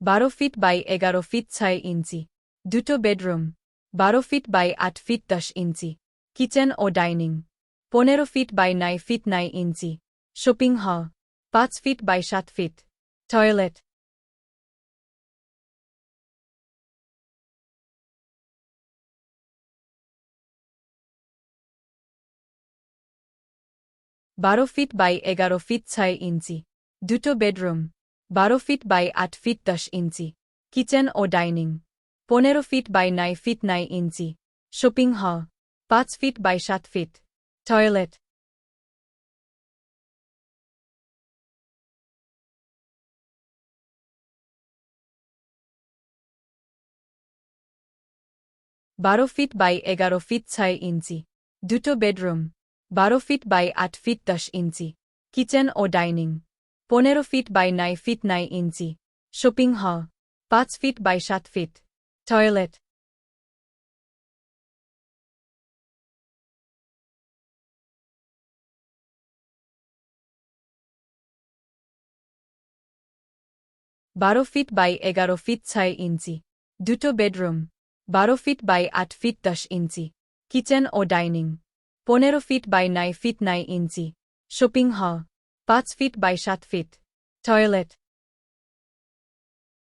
12 feet by 11 feet 6 inch. দুটো bedroom. 12 feet by 8 feet 10 inch. Kitchen ও dining. 15 feet by 9 feet 9 inch. Shopping hall. 5 feet by 7 feet. Toilet. বারো feet by 11 feet 6 inch. দুটো bedroom. 12 feet by 8 feet 10 inch. Kitchen ও dining. 15 feet by 9 feet 9 inch. Shopping hall. 5 feet by 7 feet. Toilet. বারো feet by 11 feet 6 inch. দুটো bedroom. 12 feet by 8 feet 10 inch. Kitchen ও dining. 15 feet by 9 feet 9 inch. Shopping hall. 5 feet by 7 feet. Toilet. 12 feet by 11 feet 6 inch. দুটো bedroom. 12 feet by 8 feet 10 inch. Kitchen ও dining. 15 feet by 9 feet 9 inch. Shopping hall. 5 feet by 7 feet. Toilet.